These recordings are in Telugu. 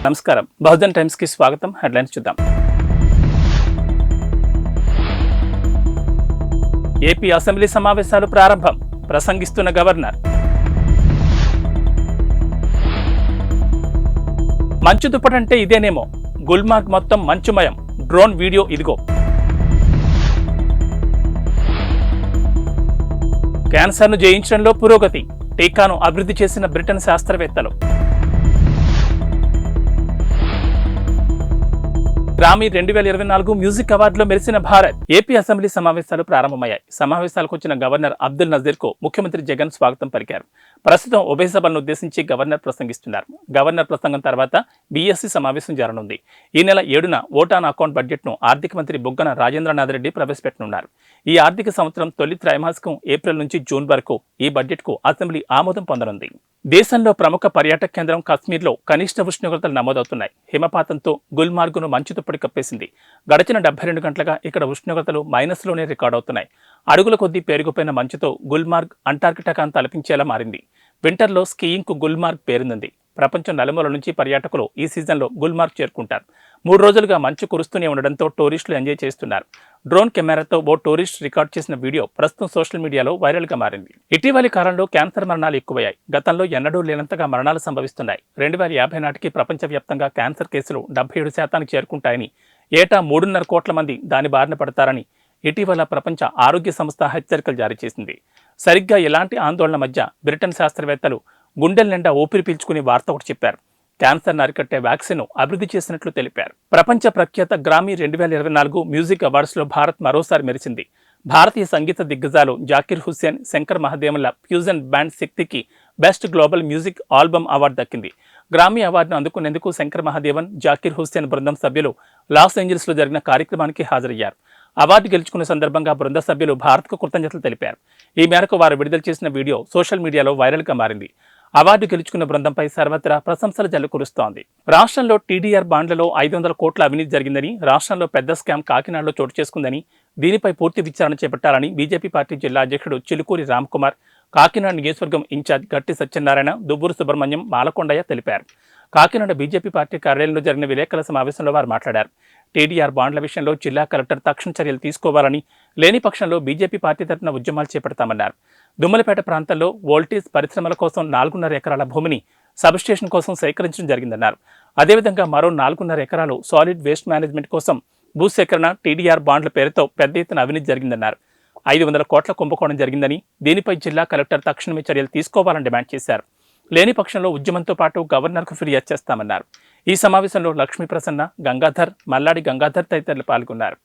నమస్కారం. బహుజన్ టైమ్స్ కి స్వాగతం. హెడ్లైన్స్ చూద్దాం. ఏపీ అసెంబ్లీ సమావేశాలు ప్రారంభం. ప్రసంగిస్తున్న గవర్నర్. మంచు దుప్పటంటే ఇదేనేమో, గుల్మార్గ్ మొత్తం మంచుమయం. డ్రోన్ వీడియో ఇదిగో. క్యాన్సర్ను జయించడంలో పురోగతి. టీకాను అభివృద్ధి చేసిన బ్రిటన్ శాస్త్రవేత్తలు. గ్రామీ 2024 మ్యూజిక్ అవార్డులో మెరిసిన భారత్. ఏపీ అసెంబ్లీ సమావేశాలు ప్రారంభమయ్యాయి. సమావేశాలకు వచ్చిన గవర్నర్ అబ్దుల్ నజీర్ కు ముఖ్యమంత్రి జగన్ స్వాగతం పలికారు. ప్రస్తుతం ఉభయ సభలను ఉద్దేశించి గవర్నర్ ప్రసంగిస్తున్నారు. గవర్నర్ ప్రసంగం తర్వాత బీఎస్సీ సమావేశం జరగనుంది. ఈ నెల 7న ఓట్ ఆన్ అకౌంట్ బడ్జెట్ ను ఆర్థిక మంత్రి బుగ్గన రాజేంద్రనాథ్ రెడ్డి ప్రవేశపెట్టనున్నారు. ఈ ఆర్థిక సంవత్సరం తొలి త్రైమాసికం ఏప్రిల్ నుంచి జూన్ వరకు ఈ బడ్జెట్ కు అసెంబ్లీ ఆమోదం పొందనుంది. దేశంలో ప్రముఖ పర్యాటక కేంద్రం కశ్మీర్లో కనిష్ట ఉష్ణోగ్రతలు నమోదవుతున్నాయి. హిమపాతంతో గుల్మార్గును మంచు దుప్పటి కప్పేసింది. గడిచిన 72 గంటలుగా ఇక్కడ ఉష్ణోగ్రతలు మైనస్లోనే రికార్డవుతున్నాయి. అడుగుల కొద్దీ పేరుకుపోయిన మంచుతో గుల్మార్గ్ అంటార్కిటికాను తలపించేలా మారింది. వింటర్లో స్కీయింగ్ కు గుల్మార్గ్ పేరుంది. ప్రపంచం నలుమూల నుంచి పర్యాటకులు ఈ సీజన్లో గుల్మార్గ్ చేరుకుంటారు. 3 రోజులుగా మంచు కురుస్తూనే ఉండడంతో టూరిస్టులు ఎంజాయ్ చేస్తున్నారు. డ్రోన్ కెమెరాతో ఓ టూరిస్ట్ రికార్డ్ చేసిన వీడియో ప్రస్తుతం సోషల్ మీడియాలో వైరల్గా మారింది. ఇటీవలి కాలంలో క్యాన్సర్ మరణాలు ఎక్కువయ్యాయి. గతంలో ఎన్నడూ లేనంతగా మరణాలు సంభవిస్తున్నాయి. 2050 నాటికి ప్రపంచవ్యాప్తంగా క్యాన్సర్ కేసులు 77% చేరుకుంటాయని, ఏటా 3.5 కోట్ల మంది దాని బారిన పడతారని ఇటీవల ప్రపంచ ఆరోగ్య సంస్థ హెచ్చరికలు జారీ చేసింది. సరిగ్గా ఇలాంటి ఆందోళన మధ్య బ్రిటన్ శాస్త్రవేత్తలు గుండెల నిండా ఊపిరి పీల్చుకుని వార్త ఒకటి చెప్పారు. క్యాన్సర్ అరికట్టే వ్యాక్సిన్ అభివృద్ధి చేసినట్లు తెలిపారు. ప్రపంచ ప్రఖ్యాత గ్రామీ 2024 మ్యూజిక్ అవార్డ్స్లో భారత్ మరోసారి మెరిసింది. భారతీయ సంగీత దిగ్గజాలు జాకిర్ హుస్సేన్, శంకర్ మహాదేవన్ల ఫ్యూజన్ బ్యాండ్ శక్తికి best global music album award దక్కింది. గ్రామీ అవార్డును అందుకునేందుకు శంకర్ మహాదేవన్, జాకిర్ హుస్సేన్ బృందం సభ్యులు లాస్ ఏంజల్స్లో జరిగిన కార్యక్రమానికి హాజరయ్యారు. అవార్డు గెలుచుకున్న సందర్భంగా బృంద సభ్యులు భారత్కు కృతజ్ఞతలు తెలిపారు. ఈ మేరకు వారు విడుదల చేసిన వీడియో సోషల్ మీడియాలో వైరల్గా మారింది. అవార్డు గెలుచుకున్న బృందంపై సర్వత్రా ప్రశంసలు జల్లు కురుస్తోంది. రాష్ట్రంలో టీడీఆర్ బాండ్లలో 500 కోట్ల అవినీతి జరిగిందని, రాష్ట్రంలో పెద్ద స్కామ్ కాకినాడలో చోటు చేసుకుందని, దీనిపై పూర్తి విచారణ చేపట్టాలని బీజేపీ పార్టీ జిల్లా అధ్యక్షుడు చిలుకూరి రామ్కుమార్, కాకినాడ నియోజకవర్గం ఇన్ఛార్జ్ గట్టి సత్యనారాయణ, దువ్వూరు సుబ్రహ్మణ్యం, మాలకొండయ్య తెలిపారు. కాకినాడ బీజేపీ పార్టీ కార్యాలయంలో జరిగిన విలేకరుల సమావేశంలో వారు మాట్లాడారు. టీడీఆర్ బాండ్ల విషయంలో జిల్లా కలెక్టర్ తక్షణ చర్యలు తీసుకోవాలని, లేని పక్షంలో బీజేపీ పార్టీ తరఫున ఉద్యమాలు చేపడతామన్నారు. దుమ్మలపేట ప్రాంతంలో వోల్టేజ్ పరిశ్రమల కోసం 4.5 ఎకరాల భూమిని సబ్స్టేషన్ కోసం సేకరించడం జరిగిందన్నారు. అదేవిధంగా మరో 4.5 ఎకరాలు సాలిడ్ వేస్ట్ మేనేజ్మెంట్ కోసం భూసేకరణ, టీడీఆర్ బాండ్ల పేరుతో పెద్ద ఎత్తున అవినీతి జరిగిందన్నారు. 500 కోట్ల కుంభకోణం జరిగిందని, దీనిపై జిల్లా కలెక్టర్ తక్షణమే చర్యలు తీసుకోవాలని డిమాండ్ చేశారు. లేని పక్షంలో ఉద్యమంతో పాటు గవర్నర్కు ఫిర్యాదు చేస్తామన్నారు. ఈ సమావేశంలో లక్ష్మీ ప్రసన్న, గంగాధర్, మల్లాడి గంగాధర్ తదితరులు పాల్గొన్నారు.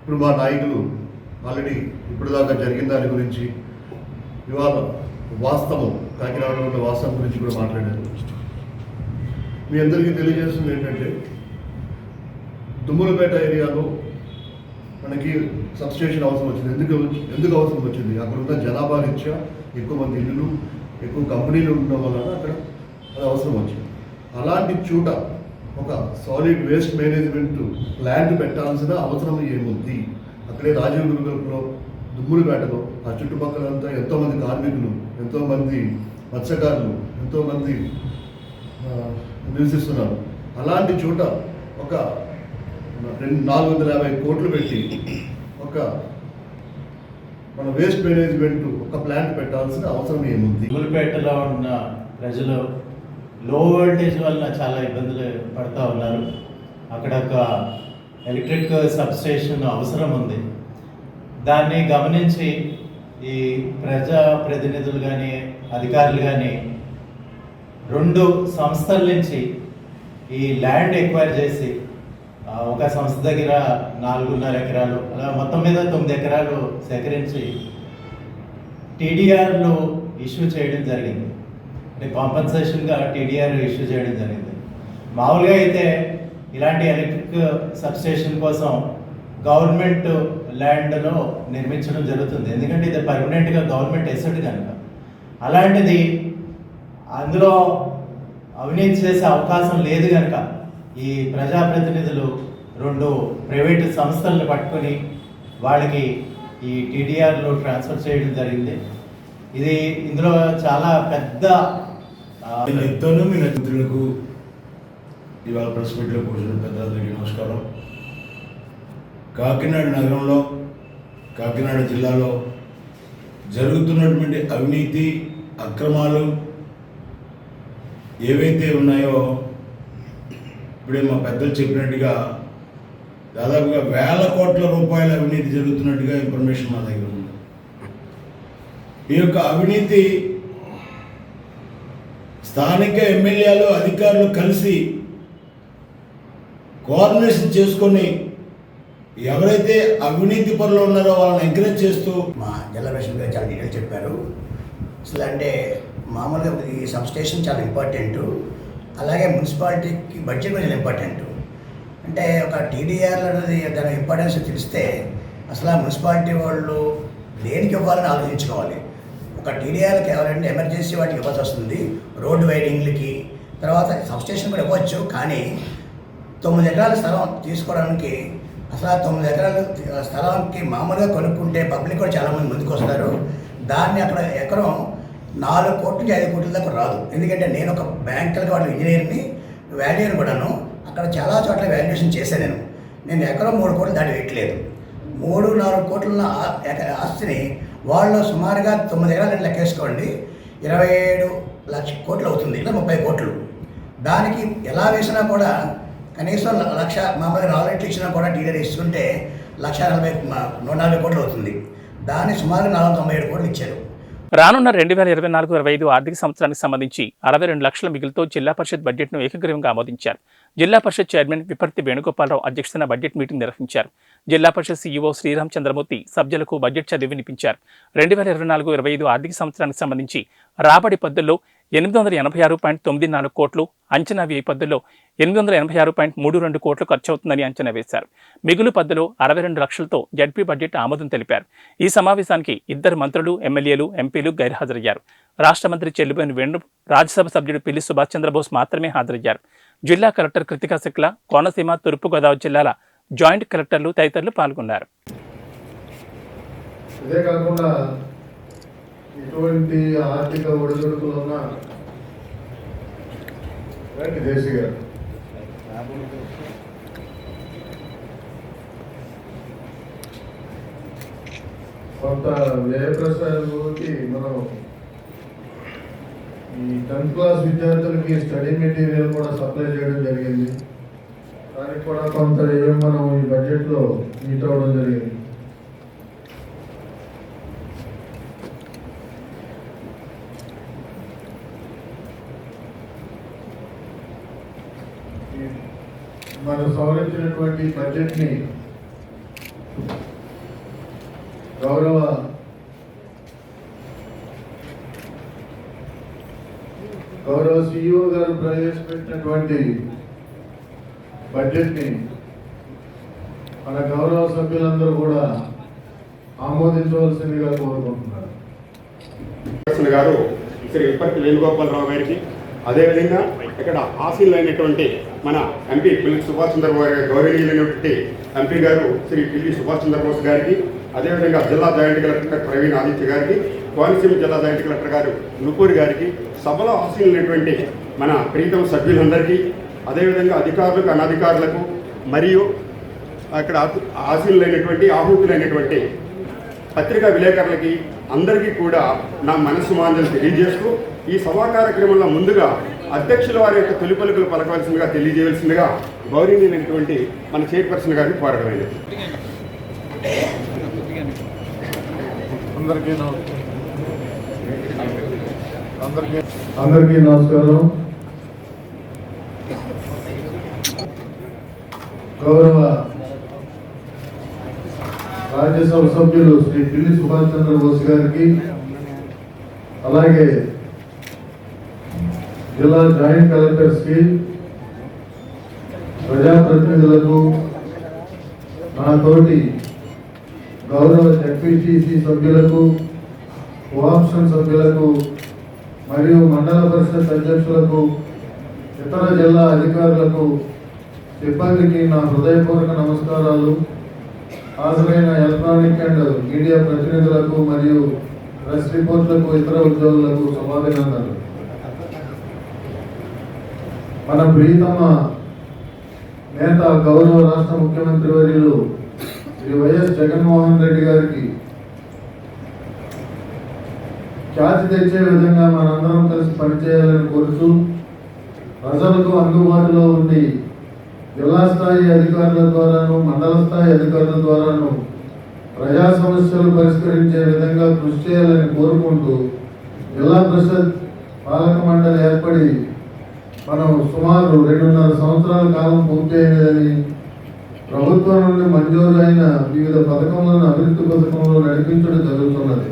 ఇప్పుడు మా నాయకులు ఆల్రెడీ ఇప్పుడు దాకా జరిగిన దాని గురించి, ఇవాళ వాస్తవం, కాకినాడలో ఉన్న వాస్తవం గురించి కూడా మాట్లాడారు. మీ అందరికీ తెలియజేస్తుంది ఏంటంటే, దుమ్ములపేట ఏరియాలో మనకి సబ్స్టేషన్ అవసరం వచ్చింది. ఎందుకు అవసరం వచ్చింది? అక్కడ ఉన్న జనాభా రీత్యా ఎక్కువ మంది ఇల్లులు, ఎక్కువ కంపెనీలు ఉండడం వలన అక్కడ అది అవసరం వచ్చింది. అలాంటి చోట ఒక సాలిడ్ వేస్ట్ మేనేజ్మెంట్ ప్లాంట్ పెట్టాల్సిన అవసరం ఏముంది? అక్కడే రాజీవ్ గురుగల్పులో, దుమ్ములపేటలో, ఆ చుట్టుపక్కలంతా ఎంతోమంది కార్మికులు, ఎంతోమంది మత్స్యకారులు, ఎంతోమంది నివసిస్తున్నారు. అలాంటి చోట ఒక 450 కోట్లు పెట్టి ఒక మన వేస్ట్ మేనేజ్మెంట్ ఒక ప్లాంట్ పెట్టాల్సిన అవసరం ఏముంది? దుమ్ములపేటలో ఉన్న ప్రజలు లో వోల్టేజ్ వలన చాలా ఇబ్బందులు పడుతూ ఉన్నారు. అక్కడ ఒక ఎలక్ట్రిక్ సబ్స్టేషన్ అవసరం ఉంది. దాన్ని గమనించి ఈ ప్రజా ప్రతినిధులు కానీ, అధికారులు కానీ 2 సంస్థల నుంచి ఈ ల్యాండ్ ఎక్వైర్ చేసి, ఒక సంస్థ దగ్గర 4.5 ఎకరాలు, అలా మొత్తం మీద 9 ఎకరాలు సేకరించి టీడీఆర్లో ఇష్యూ చేయడం జరిగింది. అంటే కాంపన్సేషన్గా టీడీఆర్ ఇష్యూ చేయడం జరిగింది. మామూలుగా అయితే ఇలాంటి ఎలక్ట్రిక్ సబ్స్టేషన్ కోసం గవర్నమెంట్ ల్యాండ్లో నిర్మించడం జరుగుతుంది. ఎందుకంటే ఇది పర్మనెంట్గా గవర్నమెంట్ ఎసెట్ కనుక. అలాంటిది అందులో అవినీతి చేసే అవకాశం లేదు కనుక ఈ ప్రజాప్రతినిధులు 2 ప్రైవేటు సంస్థలను పట్టుకొని వాళ్ళకి ఈ టీడీఆర్లో ట్రాన్స్ఫర్ చేయడం జరిగింది. ఇందులో చాలా పెద్ద నేను చెప్తాను మీ మిత్రులకు ఇవాళ ప్రెస్ మీట్లో కూర్చున్న పెద్దలందరికీ నమస్కారం. కాకినాడ నగరంలో కాకినాడ జిల్లాలో జరుగుతున్నటువంటి అవినీతి అక్రమాలు ఏవైతే ఉన్నాయో ఇప్పుడే మా పెద్దలు చెప్పినట్టుగా దాదాపుగా 1000 కోట్ల రూపాయల అవినీతి జరుగుతున్నట్టుగా ఇన్ఫర్మేషన్ మా దగ్గర ఉంది. ఈ యొక్క అవినీతి స్థానిక ఎమ్మెల్యేలు అధికారులు కలిసి కోఆర్డినేషన్ చేసుకొని ఎవరైతే అవినీతి పనులు ఉన్నారో వాళ్ళని ఎంకరేజ్ చేస్తూ మా జిల్లా పరిషత్ గారు చాలా డీటెయిల్ చెప్పారు. అసలు అంటే మామూలుగా ఈ సబ్ స్టేషన్ చాలా ఇంపార్టెంట్, అలాగే మున్సిపాలిటీకి బడ్జెట్ కూడా చాలా ఇంపార్టెంట్. అంటే ఒక టీడీఆర్ అనేది దాని ఇంపార్టెన్స్ తెలిస్తే అసలు ఆ మున్సిపాలిటీ వాళ్ళు దేనికి ఇవ్వాలని ఆలోచించుకోవాలి. ఒక టీడీఆర్కి కావాలంటే ఎమర్జెన్సీ వాటికి ఇవ్వాల్సి వస్తుంది, రోడ్డు వైడింగ్లకి, తర్వాత సబ్ స్టేషన్ కూడా ఇవ్వచ్చు. కానీ 9 ఎకరాల స్థలం తీసుకోవడానికి అసలు ఆ 9 ఎకరాల స్థలానికి మామూలుగా కొనుక్కుంటే పబ్లిక్ కూడా చాలామంది ముందుకు వస్తారు. దాన్ని అక్కడ ఎకరం 4 కోట్ల నుంచి 5 కోట్ల దాకా రాదు. ఎందుకంటే నేను ఒక బ్యాంకులకి వాళ్ళ ఇంజనీర్ని వాల్యూని కూడాను అక్కడ చాలా చోట్ల వాల్యుయేషన్ చేశాను. నేను ఎకరం 3 కోట్లు దాటి వేయట్లేదు. 3-4 కోట్ల ఆస్తిని వాళ్ళు సుమారుగా 9 ఎకరాలు లెక్కేసుకోండి, 27 లక్ష కోట్లు అవుతుంది, ఇలా 30 కోట్లు. దానికి ఎలా వేసినా కూడా కనీసం 1,00,000 మామూలుగా 4 రెట్లు ఇచ్చినా కూడా టీడీఆర్ ఇస్తుంటే 140 కోట్లు అవుతుంది. దాన్ని సుమారు 497 కోట్లు ఇచ్చారు. రానున్న 2024-25 ఆర్థిక సంవత్సరానికి సంబంధించి 62 లక్షల మిగులుతో జిల్లా పరిషత్ బడ్జెట్ను ఏకగ్రీవంగా ఆమోదించారు. జిల్లా పరిషత్ చైర్మన్ విపర్తి వేణుగోపాలరావు అధ్యక్షతన బడ్జెట్ మీటింగ్ నిర్వహించారు. జిల్లా పరిషత్ సీఈఓ శ్రీరామ్ చంద్రమూర్తి సభ్యులకు బడ్జెట్ చదివి వినిపించారు. 2024-25 ఆర్థిక సంవత్సరానికి సంబంధించి రాబడి పద్ధతుల్లో 886.94 కోట్లు, అంచనా వ్యయ పద్ధతిలో 886.32 కోట్లు ఖర్చవుతుందని అంచనా వేశారు. మిగులు పద్ధతిలో 62 లక్షలతో జడ్పీ బడ్జెట్ ఆమోదం తెలిపారు. ఈ సమావేశానికి 2 మంత్రులు, ఎమ్మెల్యేలు, ఎంపీలు గైర్హాజరయ్యారు. రాష్ట్ర మంత్రి చెల్లుబోయిన వేణు, రాజ్యసభ సభ్యుడు పిల్లి సుభాష్ చంద్రబోస్ మాత్రమే హాజరయ్యారు. జిల్లా కలెక్టర్ కృతికా శుక్ల, కోనసీమ, తూర్పుగోదావరి జిల్లాల జాయింట్ కలెక్టర్లు తదితరులు పాల్గొన్నారు. ఇదే కాకుండా ఇటువంటి ఆర్థిక ఒడిదుడుకులు ఉన్న దేశీ గారు కొంత వ్యయ ప్రసారాలకి మనం ఈ 10th క్లాస్ విద్యార్థులకి స్టడీ మెటీరియల్ కూడా సప్లై చేయడం జరిగింది. దానికి కూడా కొంత మనం ఈ బడ్జెట్లో మీట్ అవ్వడం జరిగింది. మనం సవరించినటువంటి బడ్జెట్ని గౌరవ సీఈఓ గారు ప్రవేశపెట్టినటువంటి బడ్జెట్ని మన గౌరవ సభ్యులందరూ కూడా ఆమోదించవలసిందిగా కోరుకుంటున్నారు. గారు శ్రీ విపర్తి వేణుగోపాలరావు గారికి, అదేవిధంగా ఇక్కడ ఆశీనులైనటువంటి మన ఎంపీ పిల్లి సుభాష్ చంద్రబోస్ గారి గౌరవనీయులైనటువంటి ఎంపీ గారు శ్రీ పిల్లి సుభాష్ చంద్రబోస్ గారికి, అదేవిధంగా జిల్లా జాయింట్ కలెక్టర్ ప్రవీణ్ ఆదిత్య గారికి, కోనసీమ జిల్లా జాయింట్ కలెక్టర్ గారు నూపూరి గారికి, సభలో ఆశీనులైనటువంటి మన ప్రీతం సభ్యులందరికీ, అదేవిధంగా అధికారులకు, అనధికారులకు, మరియు అక్కడ ఆశీనులైనటువంటి ఆహుతులైనటువంటి పత్రికా విలేకరులకి అందరికీ కూడా నా మనస్సు మాంజలు తెలియజేస్తూ ఈ సభా కార్యక్రమంలో ముందుగా అధ్యక్షుల వారి యొక్క తొలి పలుకులు పలకవలసిందిగా తెలియజేయవలసిందిగా గౌరవనీయులైనటువంటి మన చైర్పర్సన్ గారిని కోరడమైనది. అందరికీ నమస్కారం. గౌరవ రాజ్యసభ సభ్యులు శ్రీ పిల్లి సుభాష్ చంద్రబోస్ గారికి, అలాగే జిల్లా జాయింట్ కలెక్టర్స్కి, ప్రజాప్రతినిధులకు, నా తోటి గౌరవ జడ్పీటీసీ సభ్యులకు, కోఆప్షన్ సభ్యులకు మరియు మండల పరిషత్ అధ్యక్షులకు, ఇతర జిల్లా అధికారులకు, సిబ్బందికి నా హృదయపూర్వక నమస్కారాలు. హాజరైన ఎలక్ట్రానిక్ అండ్ మీడియా ప్రతినిధులకు మరియు ప్రెస్ రిపోర్ట్లకు, ఇతర ఉద్యోగులకు శుభాభినందనలు. మన ప్రీతమ నేత గౌరవ రాష్ట్ర ముఖ్యమంత్రి వర్యులు శ్రీ వైఎస్ జగన్మోహన్ రెడ్డి గారికి ఖ్యాతి తెచ్చే విధంగా మనందరం కలిసి పనిచేయాలని కోరుతూ ప్రజలకు అందుబాటులో ఉండి జిల్లా స్థాయి అధికారుల ద్వారాను మండల స్థాయి అధికారుల ద్వారాను ప్రజా సమస్యలు పరిష్కరించే విధంగా కృషి చేయాలని కోరుకుంటూ జిల్లా పరిషత్ పాలక మండలి ఏర్పడి మనం సుమారు 2.5 సంవత్సరాల కాలం పూర్తి అయినదని ప్రభుత్వం నుండి మంజూరైన వివిధ పథకములను అభివృద్ధి పథకంలో నడిపించడం జరుగుతున్నది.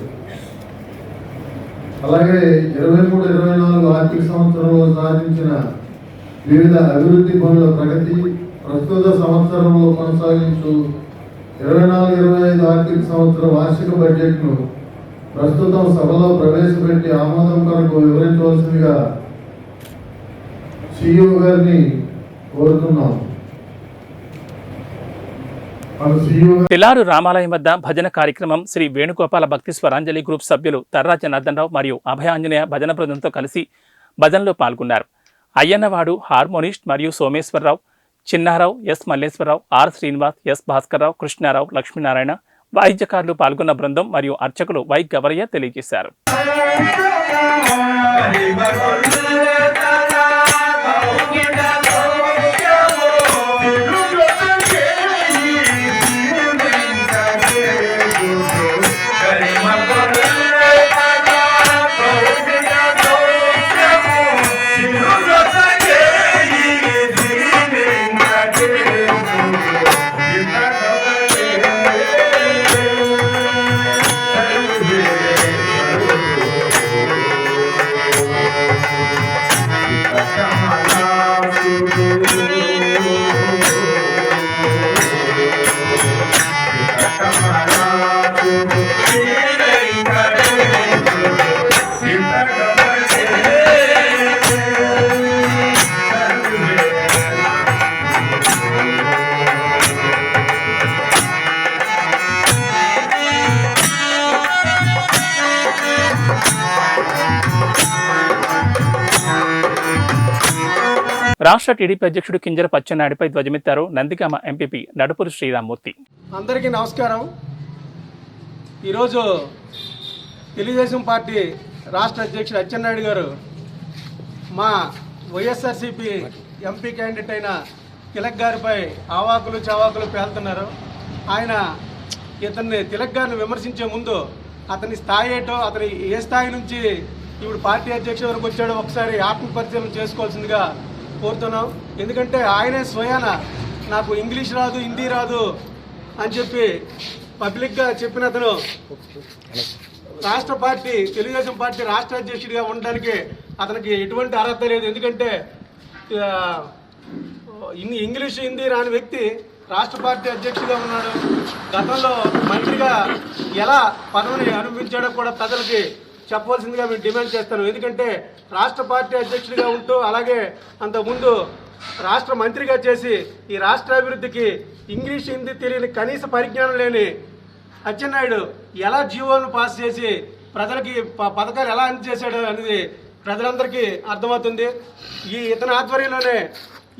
అలాగే 23-24 ఆర్థిక సంవత్సరంలో సాధించిన వివిధ అభివృద్ధి పనుల ప్రగతి, ప్రస్తుత సంవత్సరంలో కొనసాగించు 24-25 ఆర్థిక సంవత్సర వార్షిక బడ్జెట్ను ప్రస్తుతం సభలో ప్రవేశపెట్టి ఆమోదం కొరకు వివరించవలసిందిగా సిఇఓ గారిని కోరుతున్నాం. తెలారు రామాలయం వద్ద భజన కార్యక్రమం శ్రీ వేణుగోపాల భక్తి స్వరాంజలి గ్రూప్ సభ్యులు తర్రా జనార్దన్ రావు మరియు అభయాంజనేయ భజన బృందంతో కలిసి భజనలో పాల్గొన్నారు. అయ్యన్నవాడు హార్మోనిస్ట్ మరియు Someswararao, Chinnarao, S Malleswararao, R Srinivas, S Bhaskarrao, Krishnarao, Lakshminarayana, వాయిద్యకారులు పాల్గొన్న బృందం మరియు అర్చకులు వై గవరయ్య తెలియజేశారు. రాష్ట్ర టీడీపీ అధ్యక్షుడు కింజర పచ్చెన్నాయుడుపై ధ్వజమెత్తారు నందిగామ ఎంపీపీ నడుపురు శ్రీరామ్మూర్తి. అందరికీ నమస్కారం. ఈరోజు తెలుగుదేశం పార్టీ రాష్ట్ర అధ్యక్షుడు అచ్చెన్నాయుడు గారు మా వైఎస్ఆర్సీపీ ఎంపీ క్యాండిడేట్ అయిన తిలక్ గారిపై ఆవాకులు చవాకులు పేలుతున్నారు. ఆయన తిలక్ గారిని విమర్శించే ముందు అతని స్థాయి ఏంటో, అతని ఏ స్థాయి నుంచి ఇప్పుడు పార్టీ అధ్యక్షుడు వరకు వచ్చాడో ఒకసారి ఆత్మపరిచయం చేసుకోవాల్సిందిగా కోరుతున్నాం. ఎందుకంటే ఆయనే స్వయాన నాకు ఇంగ్లీష్ రాదు, హిందీ రాదు అని చెప్పి పబ్లిక్గా చెప్పిన అతను తెలుగుదేశం పార్టీ రాష్ట్ర అధ్యక్షుడిగా ఉండడానికి అతనికి ఎటువంటి అర్హత లేదు. ఎందుకంటే ఇంగ్లీష్ హిందీ రాని వ్యక్తి రాష్ట్ర పార్టీ అధ్యక్షుడిగా ఉన్నాడు. గతంలో మంత్రిగా ఎలా పదవిని అనుభవించాడో కూడా ప్రజలకి చెప్పవలసిందిగా మేము డిమాండ్ చేస్తాను. ఎందుకంటే రాష్ట్ర పార్టీ అధ్యక్షుడిగా ఉంటూ అలాగే అంతకుముందు రాష్ట్ర మంత్రిగా చేసి ఈ రాష్ట్ర అభివృద్ధికి ఇంగ్లీష్ హిందీ తెలియని కనీస పరిజ్ఞానం లేని అచ్చెన్నాయుడు ఎలా జీవోలను పాస్ చేసి ప్రజలకి పథకాలు ఎలా అందజేశాడు అనేది ప్రజలందరికీ అర్థమవుతుంది. ఇతని ఆధ్వర్యంలోనే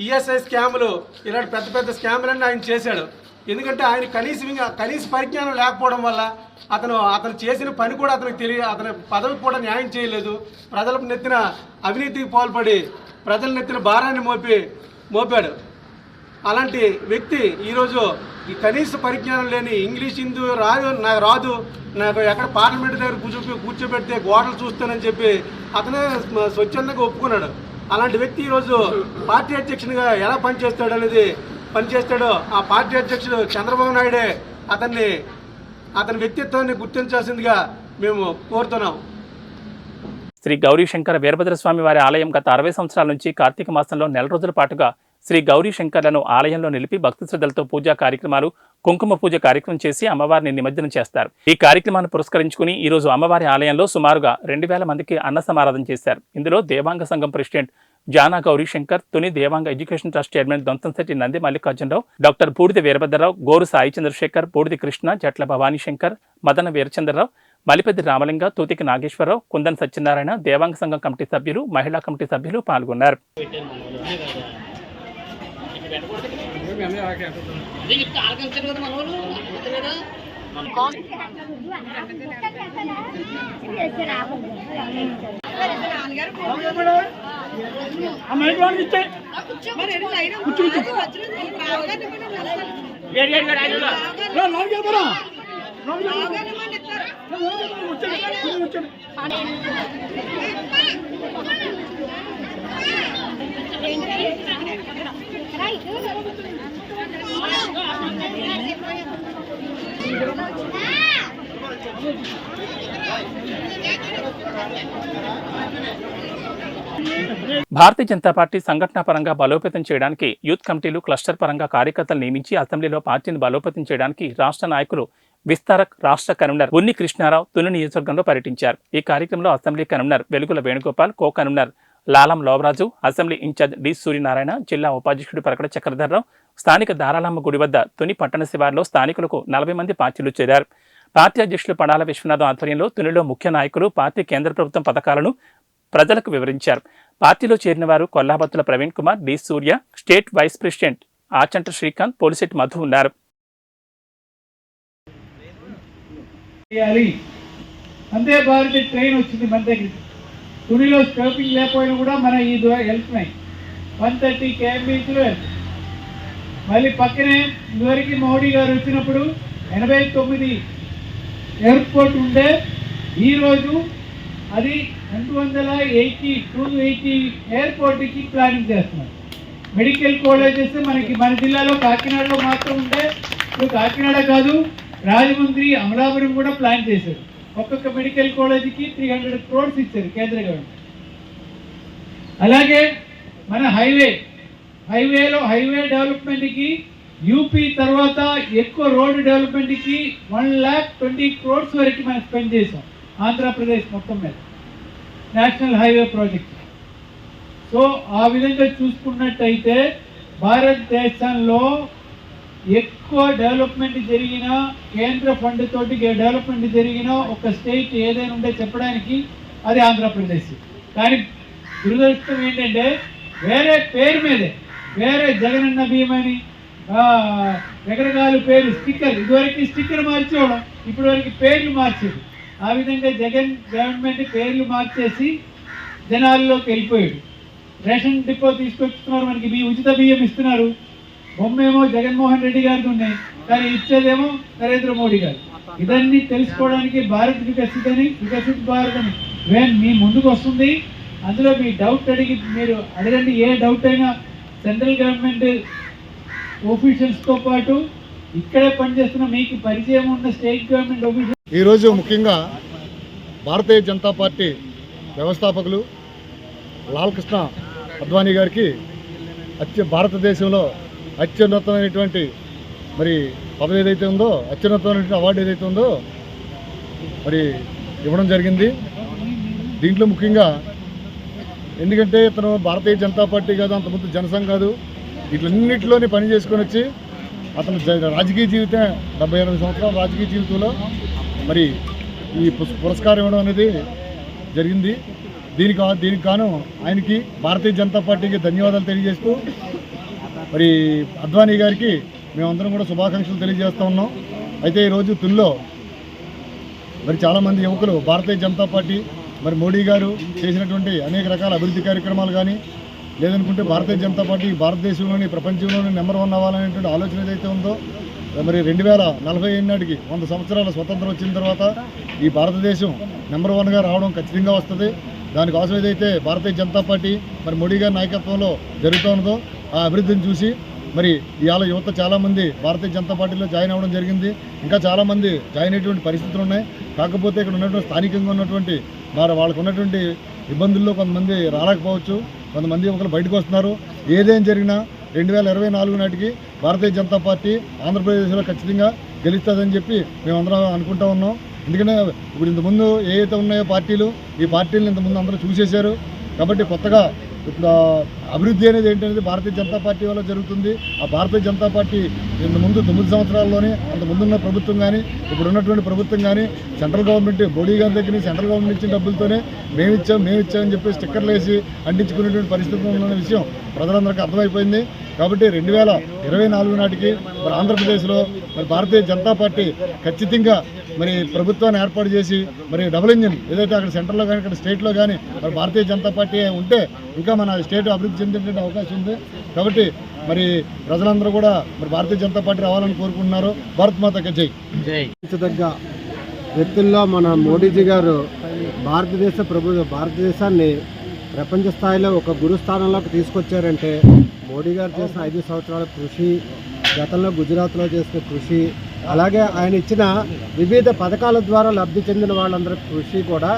ఈఎస్ఐ స్కాములు, ఇలాంటి పెద్ద పెద్ద స్కాములన్నీ ఆయన చేశాడు. ఎందుకంటే ఆయన కనీస పరిజ్ఞానం లేకపోవడం వల్ల అతను చేసిన పని కూడా అతనికి అతని పదవికి కూడా న్యాయం చేయలేదు. ప్రజలకు నెత్తిన అవినీతికి పాల్పడి ప్రజల నెత్తిన భారాన్ని మోపాడు. అలాంటి వ్యక్తి ఈరోజు ఈ కనీస పరిజ్ఞానం లేని ఇంగ్లీష్ హిందీ రాదు నాకు ఎక్కడ పార్లమెంట్ దగ్గర కూర్చోబెడితే గోడలు చూస్తానని చెప్పి అతనే స్వచ్ఛందంగా ఒప్పుకున్నాడు. అలాంటి వ్యక్తి ఈరోజు పార్టీ అధ్యక్షునిగా ఎలా పనిచేస్తాడో ఆ పార్టీ అధ్యక్షుడు చంద్రబాబు నాయుడే అతని వ్యక్తిత్వాన్ని గుర్తించాల్సిందిగా మేము కోరుతున్నాం. శ్రీ గౌరీ శంకర వీరభద్రస్వామి వారి ఆలయం గత 60 సంవత్సరాల నుంచి కార్తీక మాసంలో 4 రోజుల పాటుగా శ్రీ గౌరీ శంకర్లను ఆలయంలో నిలిపి భక్తి శ్రద్ధలతో పూజా కార్యక్రమాలు, కుంకుమ పూజ కార్యక్రమం చేసి అమ్మవారిని నిమజ్జనం చేస్తారు. ఈ కార్యక్రమాన్ని పురస్కరించుకుని ఈ రోజు అమ్మవారి ఆలయంలో సుమారుగా 2000 మందికి అన్న సమారాధన చేశారు. ఇందులో దేవాంగ సంఘం president Jana Gauri Shankar, Tuni Devanga education trust chairman Dontamsetti Nandi Mallikarjunarao, doctor Budida Veerabhadrarao, గోరు సాయి చంద్రశేఖర్, బూడిది కృష్ణ, జట్ల భవానీ శంకర్, మదన వీరచంద్రరావు, మలిపెద్ది రామలింగ, తూతికి నాగేశ్వరరావు, కుందన్ సత్యనారాయణ, దేవాంగ సంఘం కమిటీ సభ్యులు, మహిళా కమిటీ సభ్యులు పాల్గొన్నారు. భారతీయ జనతా పార్టీ సంఘటన పరంగా బలోపేతం చేయడానికి యూత్ కమిటీలు, క్లస్టర్ పరంగా కార్యకర్తలు నియమించి అసెంబ్లీలో పార్టీని బలోపేతం చేయడానికి రాష్ట్ర నాయకులు విస్తారక్, రాష్ట్ర కన్వీనర్ ఉన్ని కృష్ణారావు తుని నియోజకవర్గంలో పర్యటించారు. ఈ కార్యక్రమంలో assembly convener Velugula Venugopal, co convener Lalam Lovaraju, assembly incharge D Suryanarayana, జిల్లా ఉపాధ్యక్షుడు పరకడ చక్రధర్రావు, స్థానిక దారాలమ్మ గుడి వద్ద తుని పట్టణ శివారులో స్థానికులకు 40 మంది పార్టీలు చేరారు. పార్టీ అధ్యక్షులు పడాల విశ్వనాథం ఆధ్వర్యంలో తునిలో ముఖ్య నాయకులు పార్టీ కేంద్ర ప్రభుత్వం పథకాలను ప్రజలకు వివరించారు. పార్టీలో చేరిన వారు Kollabathula Praveen Kumar, D Surya, state vice president Achanta Srikanth, Polisetti Madhu ఉన్నారు. వందే భారత్ ట్రైన్ వచ్చింది మన దగ్గర. తునిలో స్టాపింగ్ లేకపోయినా కూడా మన ఈ వెళ్తున్నాయి. 130 km మళ్ళీ పక్కనే ఇదివరకు మోడీ గారు వచ్చినప్పుడు 89 ఎయిర్పోర్ట్ ఉండే, ఈరోజు అది 280 ఎయిర్పోర్ట్కి ప్లానింగ్ చేస్తున్నారు. మెడికల్ కాలేజెస్ మనకి మన జిల్లాలో కాకినాడలో మాత్రం ఉండే, ఇప్పుడు కాకినాడ కాదు రాజమండ్రి, అమలాపురం కూడా ప్లాన్ చేశారు. ఒక్కొక్క మెడికల్ కాలేజీకి 300 crores ఇచ్చారు కేంద్ర గవర్నమెంట్. అలాగే మన హైవే డెవలప్మెంట్కి యూపీ తర్వాత ఎక్కువ రోడ్డు డెవలప్మెంట్కి 120 crores వరకు మనం స్పెండ్ చేసాం ఆంధ్రప్రదేశ్ మొత్తం మీద నేషనల్ హైవే ప్రాజెక్ట్. సో ఆ విధంగా చూసుకున్నట్టయితే భారతదేశంలో ఎక్కువ డెవలప్మెంట్ జరిగిన, కేంద్ర ఫండ్ తోటి డెవలప్మెంట్ జరిగిన ఒక స్టేట్ ఏదైనా ఉంటే చెప్పడానికి అది ఆంధ్రప్రదేశ్. కానీ దురదృష్టం ఏంటంటే వేరే పేరు మీదే, వేరే జగనన్న భీమని రకరకాల పేరు, స్టిక్కర్, ఇదివరకు స్టిక్కర్ మార్చేవాళ్ళం, ఇప్పటి వరకు పేర్లు మార్చేది. ఆ విధంగా జగన్ గవర్నమెంట్ పేర్లు మార్చేసి జనాల్లోకి వెళ్ళిపోయాడు. రేషన్ డిపో తీసుకొస్తున్నారు, మనకి ఉచిత బియ్యం ఇస్తున్నారు. బొమ్మేమో జగన్మోహన్ రెడ్డి గారికి ఉన్నాయి, కానీ ఇచ్చేదేమో నరేంద్ర మోడీ గారు. ఇదన్నీ తెలుసుకోవడానికి భారత్ వికసిత్ భారత్ అని మీ ముందుకు వస్తుంది. అందులో మీ డౌట్ మీరు అడగండి. ఏ డౌట్ అయినా సెంట్రల్ గవర్నమెంట్ ఆఫీషియల్స్తో పాటు ఇక్కడే పనిచేస్తున్న మీకు పరిచయం ఉన్న స్టేట్ గవర్నమెంట్ ఆఫీషియల్. ఈరోజు ముఖ్యంగా భారతీయ జనతా పార్టీ వ్యవస్థాపకులు లాల్ కృష్ణ అద్వానీ గారికి భారతదేశంలో అత్యున్నతమైనటువంటి మరి పదవి ఏదైతే ఉందో, అత్యున్నతమైనటువంటి అవార్డు ఏదైతే ఉందో మరి ఇవ్వడం జరిగింది. దీంట్లో ముఖ్యంగా ఎందుకంటే ఇతను భారతీయ జనతా పార్టీ కాదు, అంతకుముందు జనసంఘ్ కాదు, వీటిలన్నింటిలోనే పని చేసుకొని వచ్చి అతను రాజకీయ జీవితం 78 సంవత్సరాల రాజకీయ జీవితంలో మరి ఈ పురస్కారం ఇవ్వడం అనేది జరిగింది. దీనికి గాను ఆయనకి భారతీయ జనతా పార్టీకి ధన్యవాదాలు తెలియజేస్తూ మరి అద్వానీ గారికి మేమందరం కూడా శుభాకాంక్షలు తెలియజేస్తూ ఉన్నాం. అయితే ఈరోజు తునిలో మరి చాలామంది యువకులు భారతీయ జనతా పార్టీ మరి మోడీ గారు చేసినటువంటి అనేక రకాల అభివృద్ధి కార్యక్రమాలు కానీ, లేదనుకుంటే భారతీయ జనతా పార్టీ భారతదేశంలోని ప్రపంచంలోని నెంబర్ 1 అవ్వాలనేటువంటి ఆలోచన ఏదైతే ఉందో, మరి 2040 నాటికి 100 సంవత్సరాల స్వతంత్రం వచ్చిన తర్వాత ఈ భారతదేశం నెంబర్ 1గా రావడం ఖచ్చితంగా వస్తుంది. దానికోసం ఏదైతే భారతీయ జనతా పార్టీ మరి మోడీ గారి నాయకత్వంలో జరుగుతూ ఉన్నదో ఆ అభివృద్ధిని చూసి మరి ఇవాళ యువత చాలామంది భారతీయ జనతా పార్టీలో జాయిన్ అవ్వడం జరిగింది. ఇంకా చాలామంది జాయిన్ అయ్యేటువంటి పరిస్థితులు ఉన్నాయి. కాకపోతే ఇక్కడ ఉన్నటువంటి స్థానికంగా ఉన్నటువంటి వాళ్ళకు ఉన్నటువంటి ఇబ్బందుల్లో కొంతమంది రాలేకపోవచ్చు, కొంతమంది యువకులు బయటకు వస్తున్నారు. ఏదేం జరిగినా 2024 నాటికి భారతీయ జనతా పార్టీ ఆంధ్రప్రదేశ్లో ఖచ్చితంగా గెలుస్తుందని చెప్పి మేమందరం అనుకుంటా ఉన్నాం. ఎందుకంటే ఇప్పుడు ఇంతకుముందు ఏవైతే ఉన్నాయో పార్టీలు, ఈ పార్టీలను ఇంతకుముందు అందరూ చూసేశారు. కాబట్టి కొత్తగా ఇప్పుడు అభివృద్ధి అనేది ఏంటనేది భారతీయ జనతా పార్టీ వల్ల జరుగుతుంది. ఆ భారతీయ జనతా పార్టీ ముందు 9 సంవత్సరాల్లోనే అంత ముందున్న ప్రభుత్వం కానీ ఇప్పుడు ఉన్నటువంటి ప్రభుత్వం కానీ సెంట్రల్ గవర్నమెంట్ మోడీ గారి దగ్గర నుంచి సెంట్రల్ గవర్నమెంట్ ఇచ్చిన డబ్బులతోనే మేమిచ్చామని చెప్పి స్టిక్కర్లు వేసి అంటించుకునేటువంటి పరిస్థితులు ఉన్న విషయం ప్రజలందరికీ అర్థమైపోయింది. కాబట్టి 2024 నాటికి మరి ఆంధ్రప్రదేశ్లో మరి భారతీయ జనతా పార్టీ ఖచ్చితంగా మరి ప్రభుత్వాన్ని ఏర్పాటు చేసి మరి డబుల్ ఇంజిన్ ఏదైతే అక్కడ సెంట్రల్లో కానీ ఇక్కడ స్టేట్లో కానీ మరి భారతీయ జనతా పార్టీ ఉంటే ఇంకా మన స్టేట్ అభివృద్ధి చెందేటువంటి అవకాశం ఉంది. కాబట్టి మరి ప్రజలందరూ కూడా మరి భారతీయ జనతా పార్టీ రావాలని కోరుకుంటున్నారు. భారత్ మాతకి జై. దగ్గ వ్యక్తుల్లో మన మోడీజీ గారు భారతదేశాన్ని ప్రపంచ స్థాయిలో ఒక గురుస్థానంలోకి తీసుకొచ్చారంటే మోడీ గారు చేసిన 5 సంవత్సరాల కృషి, గతంలో గుజరాత్లో చేసిన కృషి, అలాగే ఆయన ఇచ్చిన వివిధ పథకాల ద్వారా లబ్ధి చెందిన వాళ్ళందరి కృషి కూడా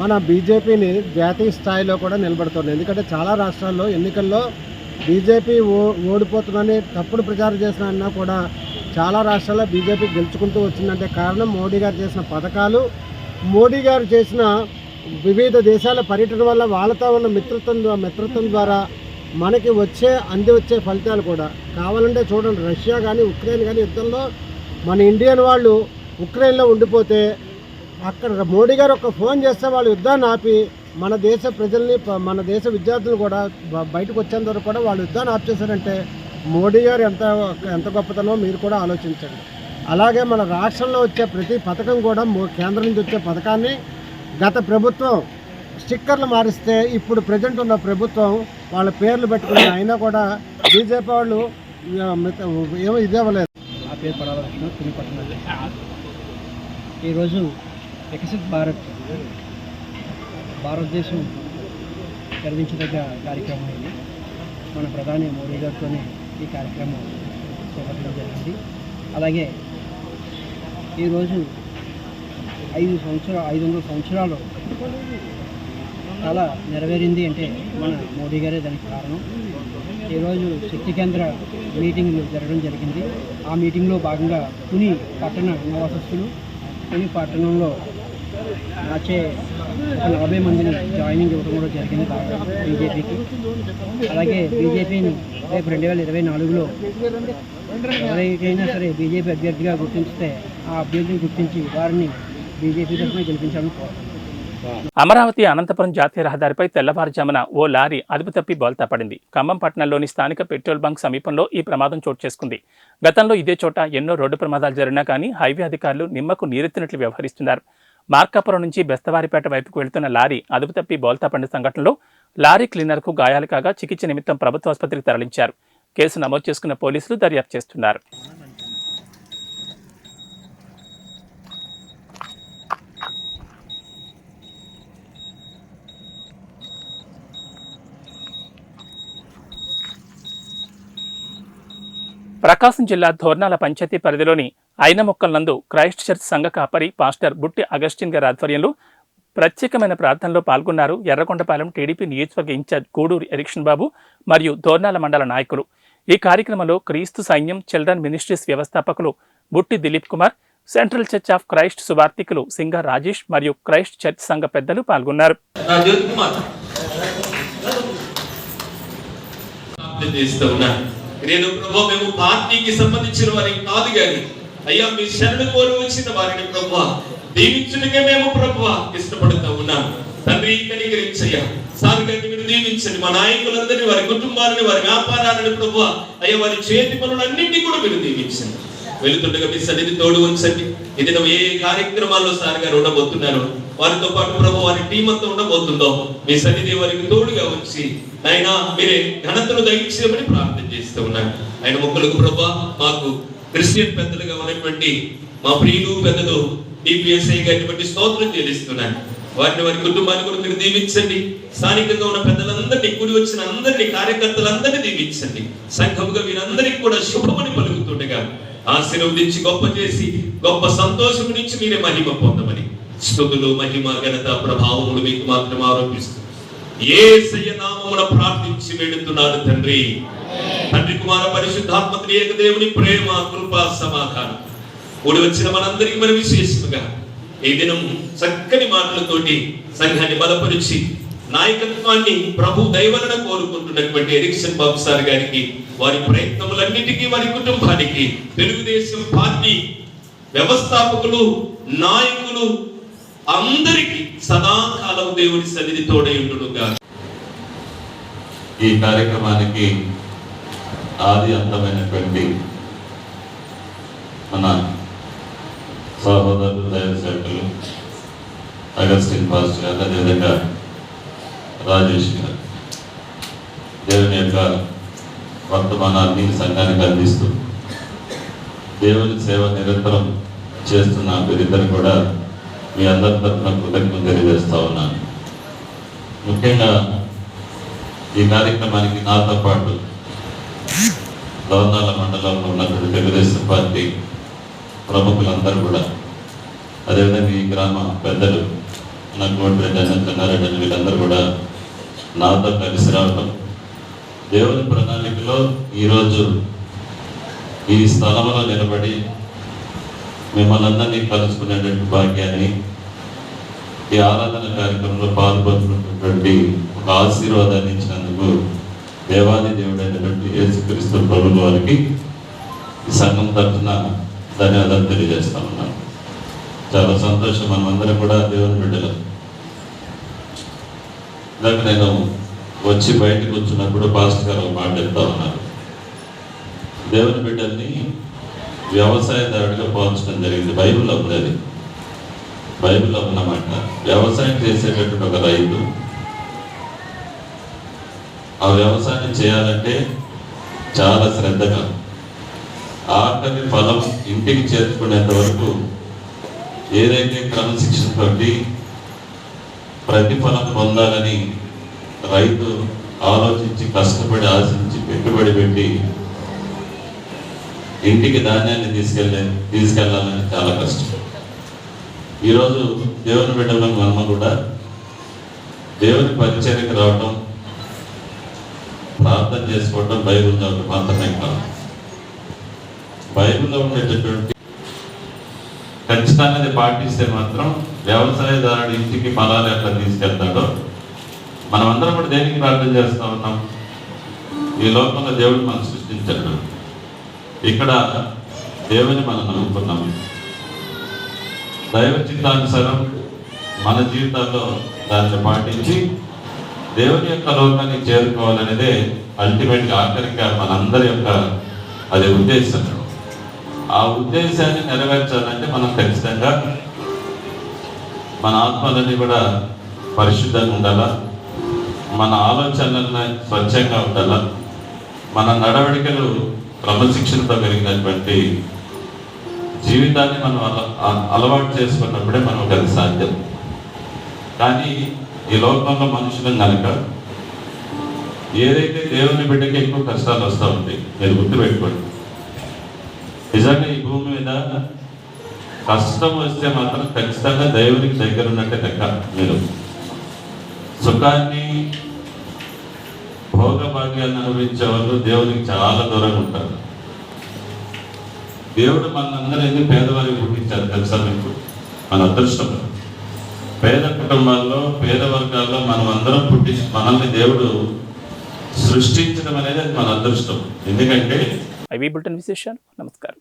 మన బీజేపీని జాతీయ స్థాయిలో కూడా నిలబడుతుంది. ఎందుకంటే చాలా రాష్ట్రాల్లో ఎన్నికల్లో బీజేపీ ఓడిపోతుందని తప్పుడు ప్రచారం చేసినా కూడా చాలా రాష్ట్రాల్లో బీజేపీ గెలుచుకుంటూ వచ్చిందంటే కారణం మోడీ గారు చేసిన పథకాలు, మోడీ గారు చేసిన వివిధ దేశాల పర్యటన వల్ల వాళ్ళతో ఉన్న మిత్రత్వం ద్వారా మనకి వచ్చే ఫలితాలు కూడా. కావాలంటే చూడండి, రష్యా కానీ ఉక్రెయిన్ కానీ యుద్ధంలో మన ఇండియన్ వాళ్ళు ఉక్రెయిన్లో ఉండిపోతే అక్కడ మోడీ గారు ఒక ఫోన్ చేస్తే వాళ్ళు యుద్ధాన్ని ఆపి మన దేశ ప్రజల్ని మన దేశ విద్యార్థులు కూడా బయటకు వచ్చేంత వరకు కూడా వాళ్ళు యుద్ధాన్ని ఆప్ చేశారంటే మోడీ గారు ఎంత గొప్పతనో మీరు కూడా ఆలోచించండి. అలాగే మన రాష్ట్రంలో వచ్చే ప్రతి పథకం కూడా కేంద్రం నుంచి వచ్చే పథకాన్ని గత ప్రభుత్వం స్టిక్కర్లు మారిస్తే ఇప్పుడు ప్రజెంట్ ఉన్న ప్రభుత్వం వాళ్ళ పేర్లు పెట్టుకుని అయినా కూడా బీజేపీ వాళ్ళు ఏమో ఇదేవ్వలేదు. ఆ పేరు పడాలకృష్ణ తునిపట్నం. ఈరోజు వికసిత్ భారతదేశం గర్వించదగ్గ కార్యక్రమం ఇది. మన ప్రధాని మోడీ గారితోనే ఈ కార్యక్రమం చేపట్టడం జరిగింది. అలాగే ఈరోజు 500 సంవత్సరాలు చాలా నెరవేరింది అంటే మన మోడీ గారే దానికి కారణం. ఈరోజు శక్తి కేంద్ర మీటింగ్లు జరగడం జరిగింది. ఆ మీటింగ్లో భాగంగా తుని పట్టణ నివాసస్తులు తుని పట్టణంలో వచ్చే ఒక 40 మందిని జాయినింగ్ ఇవ్వడం కూడా జరిగింది బీజేపీకి. అలాగే బీజేపీని రేపు 2024లో ఎవరైనా సరే బీజేపీ అభ్యర్థిగా గుర్తించితే ఆ అభ్యర్థిని గుర్తించి వారిని బీజేపీ తరఫున గెలిపించాలని కోరుతున్నాను. అమరావతి అనంతపురం జాతీయ రహదారిపై తెల్లవారుజామున ఓ లారీ అదుపు తప్పి బోల్తా పడింది. ఖమ్మం పట్టణంలోని స్థానిక పెట్రోల్ బంక్ సమీపంలో ఈ ప్రమాదం చోటు చేసుకుంది. గతంలో ఇదే చోట ఎన్నో రోడ్డు ప్రమాదాలు జరిగినా కానీ హైవే అధికారులు నిమ్మకు నీరెత్తినట్లు వ్యవహరిస్తున్నారు. మార్కాపురం నుంచి బెస్తవారిపేట వైపుకు వెళ్తున్న లారీ అదుపు తప్పి బోల్తా పడిన సంఘటనలో లారీ క్లీనర్కు గాయాలు కాగా చికిత్స నిమిత్తం ప్రభుత్వ ఆసుపత్రికి తరలించారు. కేసు నమోదు చేసుకున్న పోలీసులు దర్యాప్తు చేస్తున్నారు. ప్రకాశం జిల్లా ధోర్నాల పంచాయతీ పరిధిలోని ఐనమొక్కల్ నందు క్రైస్ట్ చర్చ్ సంఘ కాపరి పాస్టర్ బుట్టి అగస్టిన్ గారి ఆధ్వర్యంలో ప్రత్యేకమైన ప్రార్థనలో పాల్గొన్నారు ఎర్రగొండపాలెం టీడీపీ నియోజకవర్గ ఇన్ఛార్జ్ గూడూరు ఎరిక్షన్ బాబు మరియు ధోర్నాల మండల నాయకులు. ఈ కార్యక్రమంలో క్రీస్తు సైన్యం చిల్డ్రన్ మినిస్ట్రీస్ వ్యవస్థాపకులు Butti Dileep Kumar, central church of Christ సువార్థికులు సింగ రాజేష్ మరియు క్రైస్ట్ చర్చ్ సంఘ పెద్దలు పాల్గొన్నారు. నేను ప్రభు మేము పార్టీకి సంబంధించిన వారికి కాదు కానీ అయ్యా మీ శరణు కోరి వచ్చిన వారిని ప్రభు దీవించునికే మేము ప్రభు ఇష్టపడుతూ ఉన్నాం. తండ్రి కనికరించయ్యా, సాగుగారిని మీరు దీవించండి. మా నాయకులందరినీ, వారి కుటుంబాలని, వారి వ్యాపారాలను ప్రభు అయ్యా వారి చేతి పనులన్నింటినీ కూడా మీరు దీవించండి. వెళుతుండగా మీ సన్నిధి తోడు ఉంచండి. ఇది ఏ కార్యక్రమాల్లో సార్ గారు ఉండబోతున్నారు, వారితో పాటు ప్రభు వారి టీం అంతా ఉండబోతుందో మీ సన్నిధి వారికి తోడుగా వచ్చి ఆయన మీరే ఘనతను దయచేయమని ప్రార్థన చేస్తూ ఉన్నాను. ఆయన మొక్కలకు ప్రభు మాకు క్రిస్టియన్ పెద్దలుగా ఉన్నటువంటి మా ప్రియులు పెద్దలు డిపిఎస్ఐ గారిని బట్టి స్తోత్రం చెల్లిస్తున్నాను. వారిని వారి కుటుంబాన్ని కూడా మీరు దీవించండి. స్థానికంగా ఉన్న పెద్దలందరినీ, కూడి వచ్చిన అందరినీ, కార్యకర్తలందరినీ దీవించండి. సంఘముగా వీరందరికీ కూడా శుభమని పలుకుతుండగా ఆశీర్వదించి గొప్ప చేసి గొప్ప సంతోషం నుంచి మీరే మహిమ పొందమని స్తుతులు, మహిమ, ఘనత, ప్రభావములు మీకు మాత్రం ఆరోపిస్తూ యేసయ్య నామమున ప్రార్థించి వేడుతున్నాను తండ్రి. తండ్రి, కుమార, పరిశుద్ధాత్మ త్రియేక దేవుని ప్రేమ, కృప, సమాధానం కూడి వచ్చిన మనందరికీ మరి విశేషంగా ఈ దినం చక్కని మాటలతోటి సంఘాన్ని బలపరిచి నాయకత్వాన్ని ప్రభు దైవలన కోరుకుంటున్నటువంటి ఎరిక్సన్ బాబు సార్ గారికి, వారి ప్రయత్నములన్నిటికీ, వారి కుటుంబానికి, తెలుగుదేశం పార్టీ వ్యవస్థాపకులు, నాయకులు అందరికీ సదాకాలం దేవుని సన్నిధి తోడై ఉండునుగా. ఈ కార్యక్రమానికి ఆది అంతమైనటువంటి మన సహోదరులు, దైవ సేవకులు అగస్టిన్ పాస్టర్ గారు, అదేవిధంగా రాజేష్ గారు దేవుని యొక్క వర్తమానాన్ని సంఘానికి అందిస్తూ దేవుని సేవ నిరంతరం చేస్తున్న వీరిద్దరు కూడా మీ అందరి తరఫున కృతజ్ఞతలు తెలియజేస్తా ఉన్నాను. ముఖ్యంగా ఈ కార్యక్రమానికి నాతో పాటు దోర్నాల మండలంలో ఉన్నటువంటి తెలుగుదేశం పార్టీ ప్రముఖులందరూ కూడా, అదేవిధంగా ఈ గ్రామ పెద్దలు కోటిరెడ్డి అన్న, చెన్నారెడ్డి అని వీళ్ళందరూ కూడా నాతో కలిసి రావడం, దేవుని ప్రణాళికలో ఈరోజు ఈ స్థలంలో నిలబడి మిమ్మల్ని అందరినీ కలుసుకునేటువంటి భాగ్యాన్ని, ఈ ఆరాధన కార్యక్రమంలో పాల్గొంటున్నటువంటి ఒక ఆశీర్వాదాన్ని ఇచ్చినందుకు దేవాది దేవుడైనటువంటి యేసుక్రీస్తు ప్రభువు వారికి ఈ సంఘం తరఫున ధన్యవాదాలు తెలియజేస్తా ఉన్నాను. చాలా సంతోషం. మనమందరం కూడా దేవుని బిడ్డలు. ఇందాక నేను వచ్చి బయటకు వచ్చినప్పుడు పాస్టర్ గారు ఒక మాట చెప్తా ఉన్నారు. దేవుని బిడ్డల్ని వ్యవసాయదారుడిగా పోల్చడం జరిగింది. బైబిల్లో ఉన్నది, బైబిల్లో ఉన్నమాట. వ్యవసాయం చేసేటటువంటి ఒక రైతు ఆ వ్యవసాయం చేయాలంటే చాలా శ్రద్ధగా, ఆఖరి ఫలం ఇంటికి చేర్చుకునేంత వరకు ఏదైతే క్రమశిక్షణతో ప్రతిఫలం పొందాలని రైతు ఆలోచించి, కష్టపడి, ఆశించి, పెట్టుబడి పెట్టి ఇంటికి ధాన్యాన్ని తీసుకెళ్ళాలని చాలా కష్టం. ఈరోజు దేవుని బిడ్డల మనము కూడా దేవుని పరిచర్యకు రావటం, ప్రార్థన చేసుకోవటం బైబిల్ చదవటం మాత్రమే కాదు. బైబిల్లో ఉండేటటువంటి ఖచ్చితంగా పాటిస్తే మాత్రం వ్యవసాయదారుడు ఇంటికి ఫలాలు ఎట్లా తీసుకెళ్తాడో మనమందరం కూడా దేనికి ప్రార్థన చేస్తూ ఉన్నాం? ఈ లోకంలో దేవుడు మనం సృష్టించాడు, ఇక్కడ దేవుని మనం నమ్ముకున్నాం. దైవ చిత్తానుసారం మన జీవితాల్లో దాన్ని పాటించి దేవుని యొక్క లోకాన్ని చేరుకోవాలనేదే అల్టిమేట్గా, ఆఖరిగా మనందరి యొక్క అది ఉద్దేశం. ఆ ఉద్దేశాన్ని నెరవేర్చాలంటే మనం ఖచ్చితంగా మన ఆత్మలన్నీ కూడా పరిశుద్ధంగా ఉండాలా, మన ఆలోచనలను స్వచ్ఛంగా ఉండాలా, మన నడవడికలు క్రమశిక్షణతో కలిగినటువంటి జీవితాన్ని మనం అలవాటు చేసుకున్నప్పుడే మనకు అది సాధ్యం. కానీ ఈ లోకంలో మనుషులను కనుక ఏదైతే దేవుని బిడ్డకి ఎక్కువ కష్టాలు వస్తూ ఉంటాయి, మీరు గుర్తుపెట్టుకోండి. నిజంగా ఈ భూమి మీద కష్టం వస్తే మాత్రం ఖచ్చితంగా దేవునికి దగ్గర ఉన్నట్టే లెక్క. మీరు సుఖాన్ని, భోగభాగ్యాన్ని అనుభవించే వాళ్ళు దేవునికి చాలా దూరంగా ఉంటారు. దేవుడు మనందరూ ఎందుకు పేదవారికి పుట్టించారు తెలుసా మీకు? మన అదృష్టం. పేద కుటుంబాల్లో, పేద వర్గాల్లో మనం అందరం మనల్ని దేవుడు సృష్టించడం అనేది మన అదృష్టం. ఎందుకంటే ఐవీ బులెటిన్ విశేషాలు. నమస్కారం.